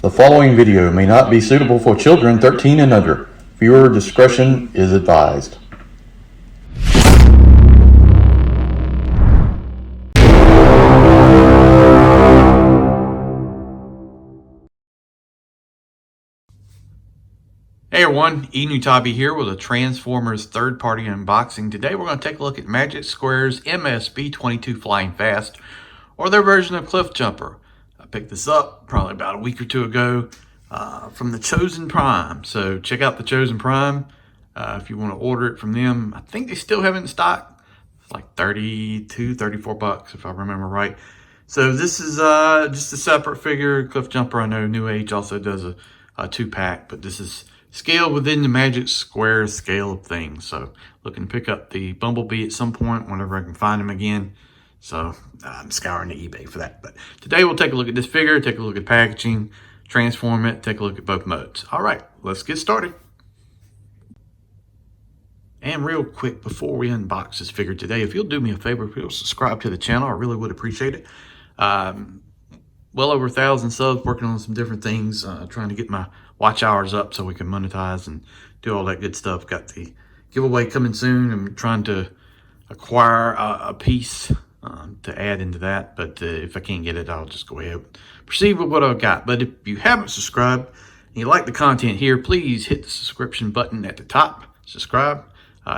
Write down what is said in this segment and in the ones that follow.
The following video may not be suitable for children 13 and under. Viewer discretion is advised. Hey everyone, Enewtabie here with a Transformers third-party unboxing. Today we're going to take a look at Magic Square's MS-B22 Flying Fast, or their version of Cliff Jumper. I picked this up probably about a week or two ago from the Chosen Prime. So check out the Chosen Prime if you want to order it from them. I think they still have it in stock. It's like 32, 34 bucks if I remember right. So this is just a separate figure. Cliff Jumper, I know New Age also does a 2-pack, but this is scaled within the Magic Square scale of things. So looking to pick up the Bumblebee at some point whenever I can find him again. So I'm scouring the eBay for that. But today we'll take a look at this figure, take a look at packaging, transform it, take a look at both modes. All right, let's get started. And real quick, before we unbox this figure today, if you'll do me a favor, if you'll subscribe to the channel, I really would appreciate it. Well over 1,000 subs, working on some different things, trying to get my watch hours up so we can monetize and do all that good stuff. Got the giveaway coming soon. I'm trying to acquire a piece to add into that, but if I can't get it, I'll just go ahead and proceed with what I've got. But if you haven't subscribed and you like the content here, please hit the subscription button at the top, subscribe,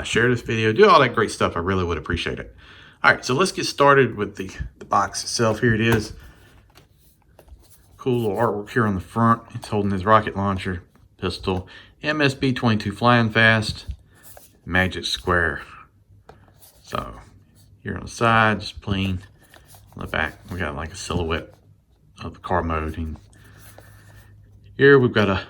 share this video, do all that great stuff. I really would appreciate it. All right, so let's get started with the box itself. Here it is. Cool little artwork here on the front. It's holding his rocket launcher, pistol, MS-B22 Flying Fast, Magic Square. So here on the side, just plain. On the back, we got like a silhouette of the car mode. And here we've got a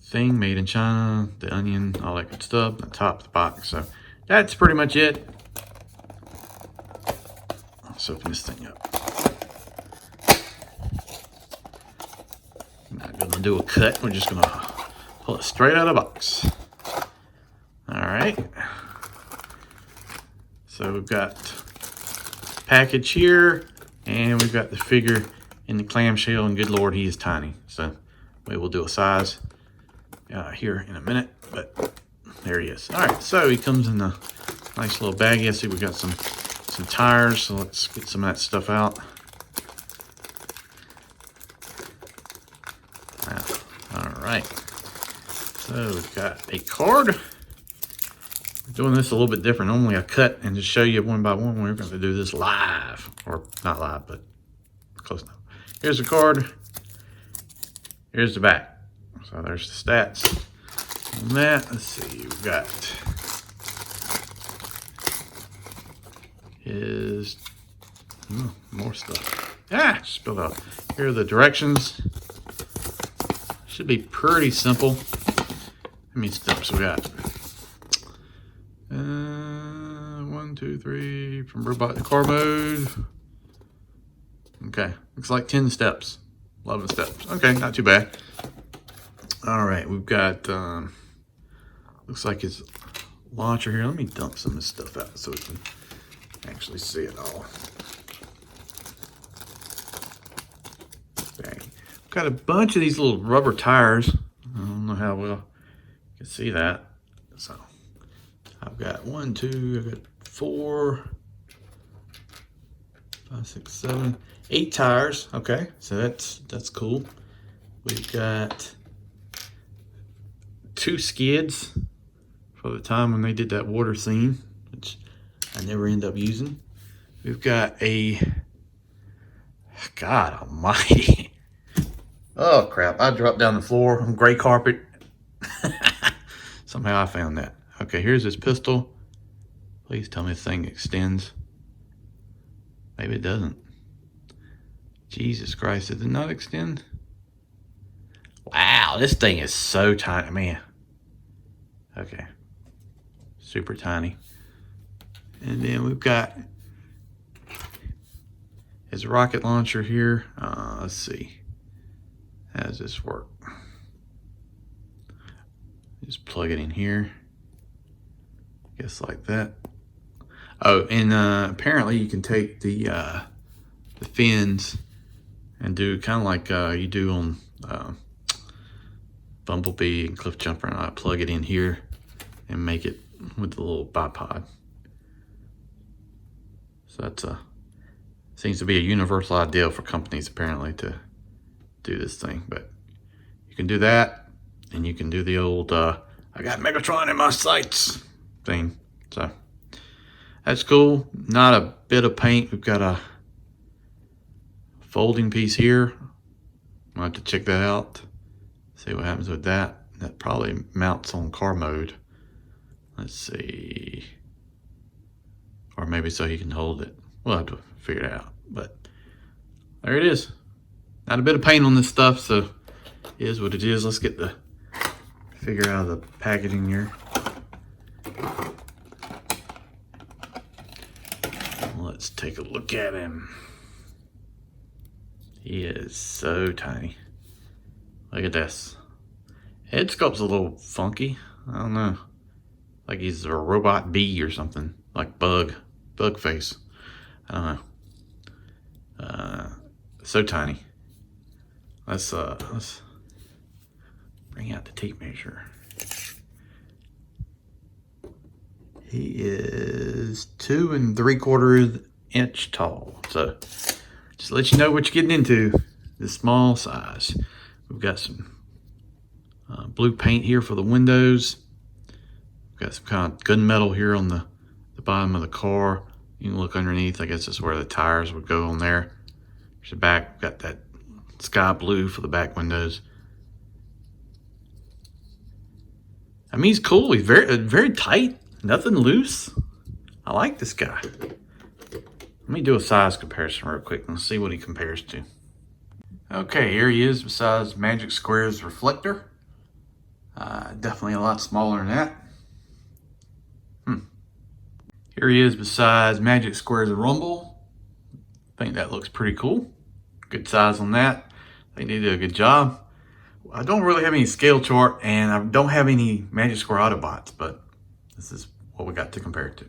thing made in China, the onion, all that good stuff. On top of the box. So that's pretty much it. Let's open this thing up. Not gonna do a cut, we're just gonna pull it straight out of the box. All right. So we've got package here, and we've got the figure in the clamshell, and good Lord, he is tiny. So we will do a size here in a minute, but there he is. All right, so he comes in a nice little baggie. I see we got some tires, so let's get some of that stuff out. All right, so we've got a card. We're doing this a little bit different. Normally I cut and just show you one by one. We're going to do this live, or not live, but close enough. Here's the card. Here's the back. So there's the stats on that. Let's see, we've got his more stuff. Spilled out. Here are the directions. Should be pretty simple. How many steps we got? 1, 2, 3 from robot to car mode. Okay, looks like 10 steps, 11 steps. Okay, not too bad. All right, we've got looks like his launcher here. Let me dump some of this stuff out so we can actually see it all. Okay. Got a bunch of these little rubber tires. I don't know how well you can see that. So I've got 1, 2, I've got 4, 5, 6, 7, 8 tires. Okay, so that's cool. We've got 2 skids for the time when they did that water scene, which I never end up using. We've got a, God almighty. Oh crap, I dropped down the floor on gray carpet. Somehow I found that. Okay, here's his pistol. Please tell me this thing extends. Maybe it doesn't. Jesus Christ, does it not extend? Wow, this thing is so tiny, man. Okay, super tiny. And then we've got his rocket launcher here. Let's see. How does this work? Just plug it in here. I guess like that. Oh, and apparently you can take the fins and do kind of like you do on Bumblebee and Cliff Jumper, and I plug it in here and make it with the little bipod. So that's seems to be a universal idea for companies apparently to do this thing. But you can do that, and you can do the old I got Megatron in my sights thing. So that's cool. Not a bit of paint. We've got a folding piece here. I'll have to check that out. See what happens with that. That probably mounts on car mode. Let's see. Or maybe so he can hold it. We'll have to figure it out. But there it is. Not a bit of paint on this stuff, so it is what it is. Let's get the figure out of the packaging here. Let's take a look at him. He is so tiny. Look at this. Head sculpt's a little funky. I don't know. Like he's a robot bee or something. Like bug face. I don't know. So tiny. Let's bring out the tape measure. He is 2 3/4 inch tall. So just to let you know what you're getting into. This small size. We've got some blue paint here for the windows. We've got some kind of gunmetal here on the bottom of the car. You can look underneath. I guess that's where the tires would go on there. There's the back. We've got that sky blue for the back windows. I mean, he's cool. He's very tight. Nothing loose. I like this guy. Let me do a size comparison real quick and see what he compares to. Okay, here he is besides Magic Square's reflector. Definitely a lot smaller than that. Here he is besides Magic Square's Rumble. I think that looks pretty cool. Good size on that. I think they did a good job. I don't really have any scale chart, and I don't have any Magic Square Autobots, but this is what we got to compare it to.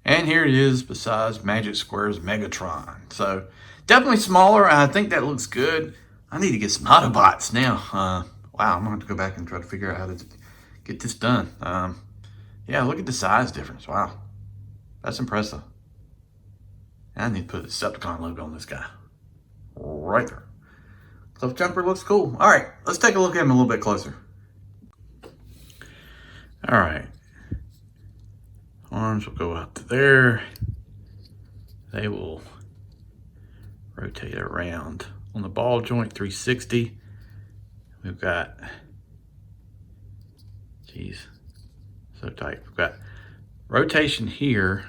And here it is besides Magic Square's Megatron. So definitely smaller. I think that looks good. I need to get some Autobots now. Wow, I'm gonna have to go back and try to figure out how to get this done. Yeah, look at the size difference. Wow, that's impressive. And I need to put the Decepticon logo on this guy. Right there. Cliff Jumper looks cool. All right, let's take a look at him a little bit closer. All right. Arms will go out to there. They will rotate around. On the ball joint 360, we've got, geez, so tight. We've got rotation here.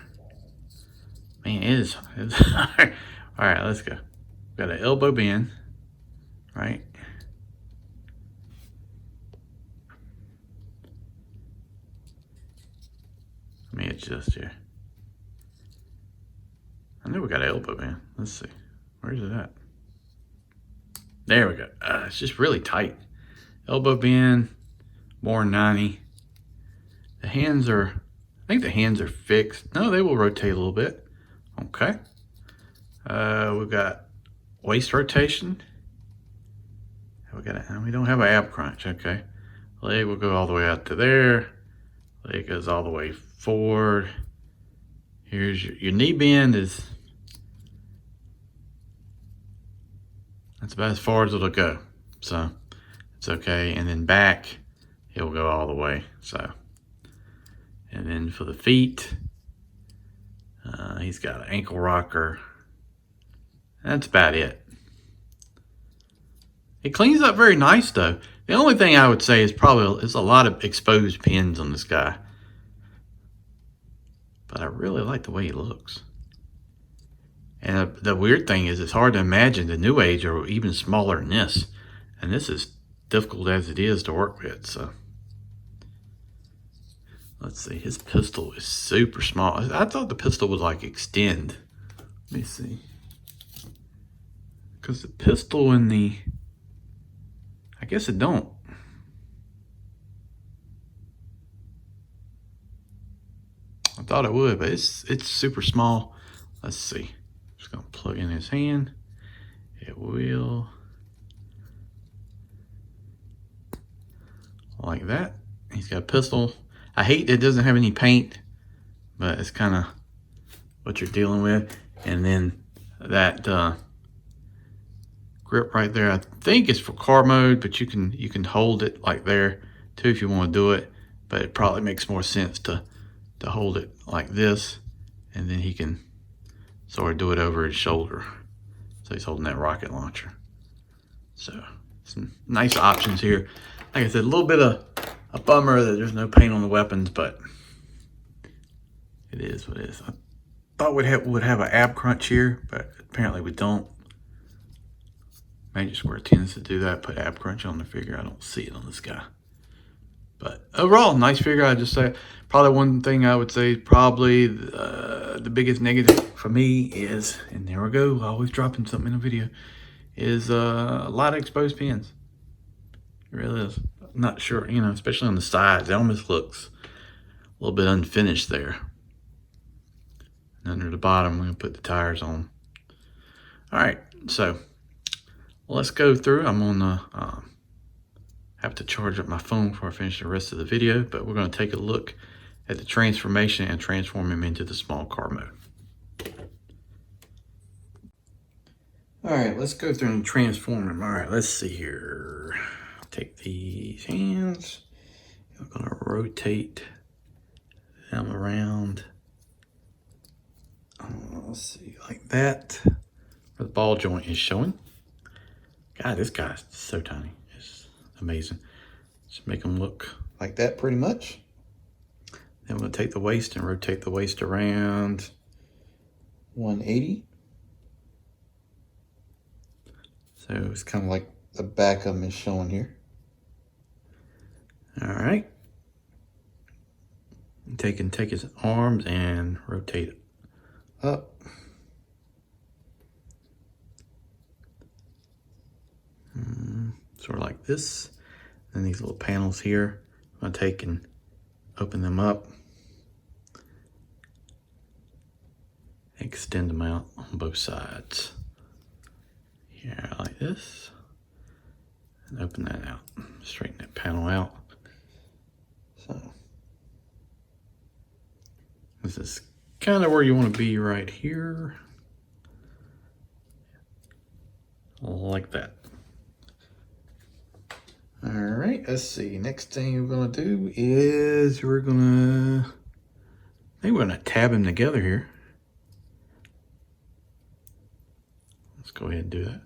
Man, it is. All right, let's go. We've got an elbow bend, right? Let me adjust here. I know we got an elbow bend. Let's see. Where's it at? There we go. It's just really tight. Elbow bend, more 90. The hands are, I think the hands are fixed. No, they will rotate a little bit. Okay. We've got waist rotation. We don't have an ab crunch. Okay. Leg will go all the way out to there. Leg goes all the way forward. Here's your knee bend is, that's about as far as it'll go. So it's okay. And then back, it'll go all the way. So, and then for the feet, he's got an ankle rocker. That's about it. It cleans up very nice though. The only thing I would say is probably is a lot of exposed pins on this guy. But I really like the way he looks. And the weird thing is it's hard to imagine the New Age are even smaller than this. And this is difficult as it is to work with. So let's see. His pistol is super small. I thought the pistol would like extend. Let me see. Because the pistol and the, I guess it don't. I thought it would, but it's super small. Let's see. Just gonna plug in his hand. It will. like that. He's got a pistol. I hate it doesn't have any paint, but it's kind of what you're dealing with. And then that grip right there, I think it's for car mode, but you can hold it like there too if you want to do it. But it probably makes more sense to hold it like this, and then he can sort of do it over his shoulder. So he's holding that rocket launcher. So some nice options here. Like I said, a little bit of a bummer that there's no paint on the weapons, but it is what it is. I thought we'd have an ab crunch here, but apparently we don't. Magic Square tends to do that, put ab crunch on the figure. I don't see it on this guy. But overall, nice figure. I just say probably one thing I would say probably the biggest negative for me is, and there we go, always dropping something in a video, is a lot of exposed pins. It really is. I'm not sure, you know, especially on the sides. It almost looks a little bit unfinished there. And under the bottom, I'm going to put the tires on. All right, so let's go through. I'm on the have to charge up my phone before I finish the rest of the video, but we're going to take a look at the transformation and transform him into the small car mode. All right, let's go through and transform him. All right, let's see here. Take these hands. I'm going to rotate them around. Let's see, like that. Where the ball joint is showing. God, this guy's so tiny. It's amazing. Just make them look like that pretty much. Then we'll take the waist and rotate the waist around 180. So it's kind of like the back of him is showing here. All right. Take his arms and rotate it up. Sort of like this. And these little panels here, I'm going to take and open them up. Extend them out on both sides. Here, like this. And open that out. Straighten that panel out. So, this is kind of where you want to be right here. Like that. All right, let's see. Next thing we're gonna do is I think we're gonna tab them together here. Let's go ahead and do that.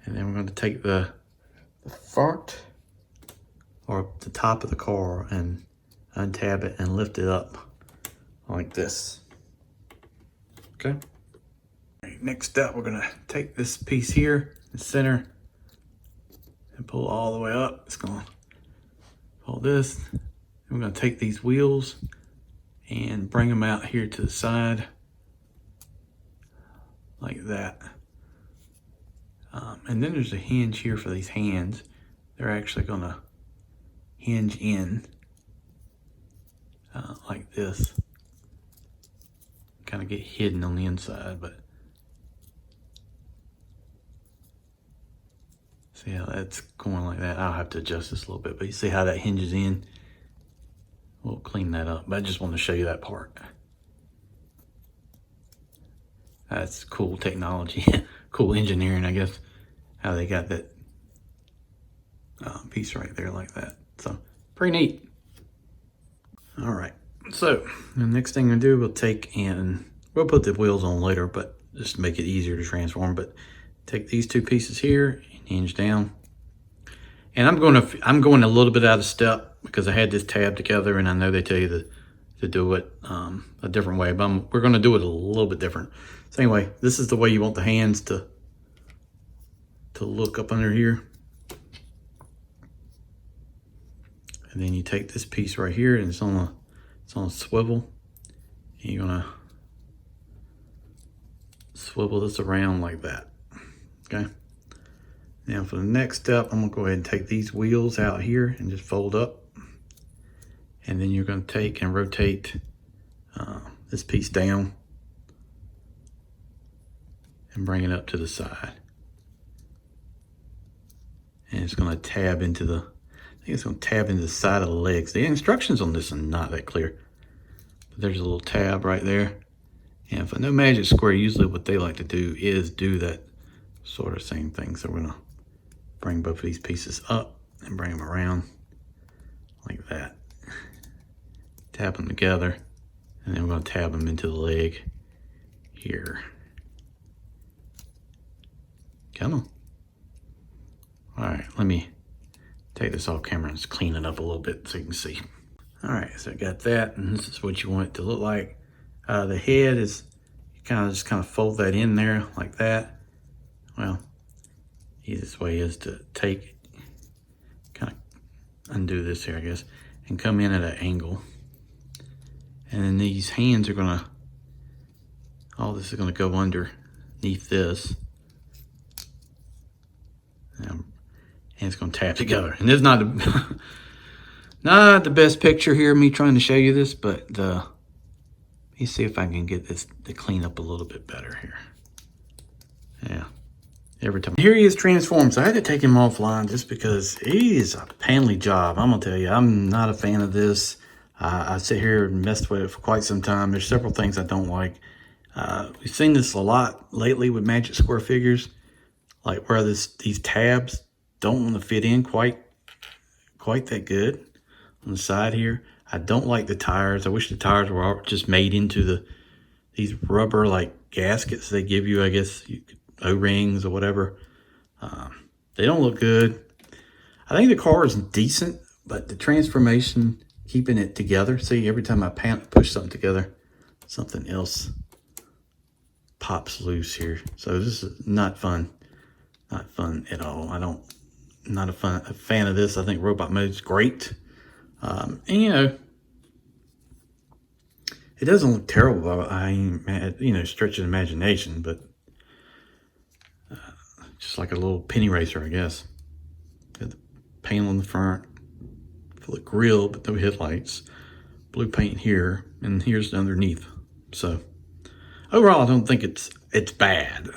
And then we're gonna take the front or the top of the car and untab it and lift it up like this. Okay. All right, next up, we're gonna take this piece here, the center, and pull all the way up. It's gonna pull this. And we're gonna take these wheels and bring them out here to the side like that. And then there's a hinge here for these hands. They're actually gonna hinge in like this. Kind of get hidden on the inside, but see how that's going like that. I'll have to adjust this a little bit, but you see how that hinges in? We'll clean that up, but I just want to show you that part. That's cool technology, cool engineering, I guess, how they got that piece right there like that. So, pretty neat. All right, so the next thing we'll do, we'll take and we'll put the wheels on later, but just to make it easier to transform. But take these two pieces here and hinge down. And I'm going a little bit out of step because I had this tab together, and I know they tell you to do it a different way, but we're going to do it a little bit different. So anyway, this is the way you want the hands to look up under here. And then you take this piece right here, and it's on a swivel. And you're gonna swivel this around like that. Okay. Now for the next step, I'm gonna go ahead and take these wheels out here and just fold up. And then you're gonna take and rotate this piece down and bring it up to the side. And it's gonna tab into the think it's going to tab into the side of the legs. The instructions on this are not that clear. But there's a little tab right there. And for no magic square, usually what they like to do is do that sort of same thing. So we're going to bring both of these pieces up and bring them around like that. Tap them together, and then we're going to tab them into the leg here. Come on. All right, let me take this off camera and just clean it up a little bit so you can see. All right, so I got that, and this is what you want it to look like. The head is, you just kind of fold that in there like that. Well, easiest way is to take, kind of undo this here, I guess, and come in at an angle. And then these hands are gonna, all this is gonna go underneath this. And it's gonna tap together. And this is not not the best picture here of me trying to show you this, but let me see if I can get this to clean up a little bit better here. Yeah, every time. Here he is transformed, so I had to take him offline just because he is a painly job. I'm gonna tell you, I'm not a fan of this. I sit here and messed with it for quite some time. There's several things I don't like. We've seen this a lot lately with Magic Square figures, like where these tabs don't want to fit in quite that good on the side here. I don't like the tires. I wish the tires were all just made into these rubber like gaskets they give you, I guess, O-rings or whatever. They don't look good. I think the car is decent, but the transformation, keeping it together. See, every time I push something together, something else pops loose here. So this is not fun. Not fun at all. Not a fan of this. I think robot mode's great. And you know, it doesn't look terrible. Stretch your imagination, but just like a little penny racer, I guess. Got the panel in the front, full of grill, but no headlights. Blue paint here, and here's underneath. So overall, I don't think it's bad.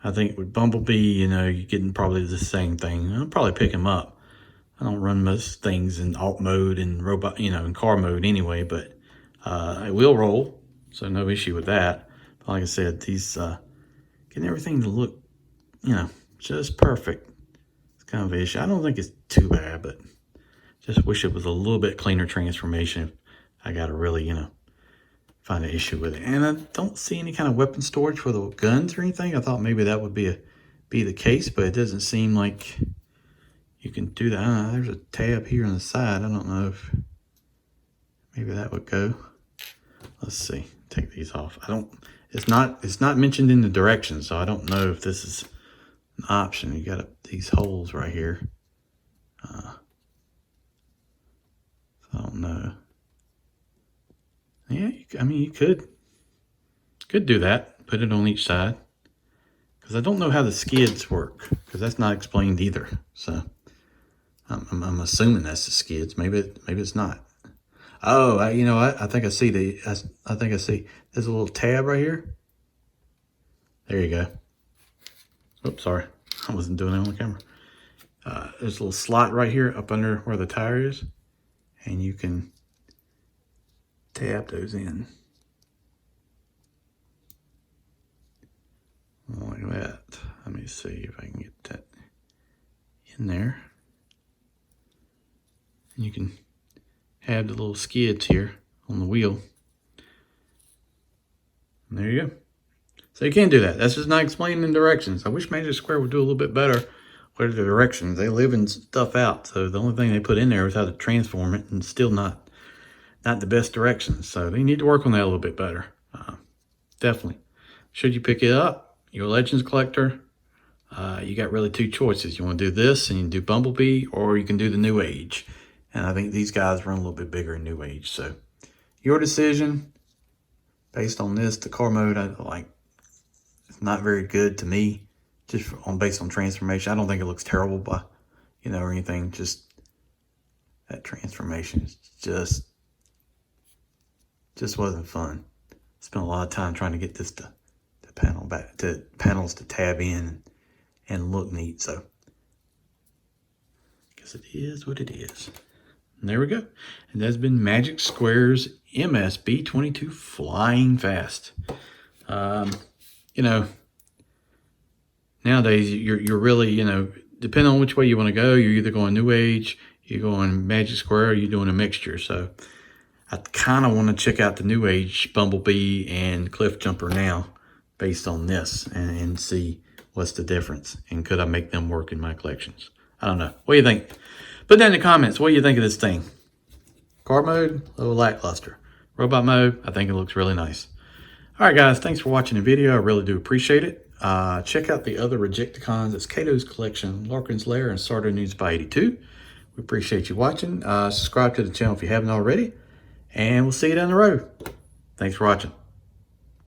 I think with Bumblebee, you're getting probably the same thing. I'll probably pick him up. I don't run most things in alt mode and robot, in car mode anyway, but it will roll, so no issue with that. But like I said, these getting everything to look, just perfect. It's kind of an issue. I don't think it's too bad, but just wish it was a little bit cleaner transformation. I got to really, find an issue with it. And I don't see any kind of weapon storage for the guns or anything. I thought maybe that would be the case, but it doesn't seem like you can do that. There's a tab here on the side. I don't know if maybe that would go. Let's see. Take these off. It's not mentioned in the directions, so I don't know if this is an option. You got these holes right here. I don't know. Yeah, you could do that. Put it on each side. Because I don't know how the skids work. Because that's not explained either. So I'm assuming that's the skids. Maybe it's not. Oh, you know what? I think I see I think I see. There's a little tab right here. There you go. Oops, sorry. I wasn't doing it on the camera. There's a little slot right here up under where the tire is. And you can tab those in. Like that. Let me see if I can get that in there. And you can have the little skids here on the wheel. And there you go. So you can do that. That's just not explained in directions. I wish Magic Square would do a little bit better with the directions. They live in stuff out. So the only thing they put in there is how to transform it, and still not the best directions. So they need to work on that a little bit better. Definitely. Should you pick it up, you're a Legends collector, you got really two choices. You want to do this and you can do Bumblebee, or you can do the New Age. And I think these guys run a little bit bigger in New Age. So your decision. Based on this, the car mode, it's not very good to me, just based on transformation. I don't think it looks terrible, but or anything. Just that transformation is just wasn't fun. Spent a lot of time trying to get this to panels to tab in and look neat. So because it is what it is. And there we go. And that's been Magic Squares MS-B22 Flying Fast. You know, nowadays you're really, you know, depending on which way you want to go, you're either going New Age, you're going Magic Square, or you're doing a mixture. So I kind of want to check out the New Age Bumblebee and Cliff Jumper now based on this and see what's the difference. And could I make them work in my collections? I don't know. What do you think? Put down in the comments, what do you think of this thing? Card mode, a little lackluster. Robot mode, I think it looks really nice. All right, guys, thanks for watching the video. I really do appreciate it. Check out the other Rejecticons. It's Kato's Collection, Larkin's Lair, and Sardo News by 82. We appreciate you watching. Subscribe to the channel if you haven't already. And we'll see you down the road. Thanks for watching.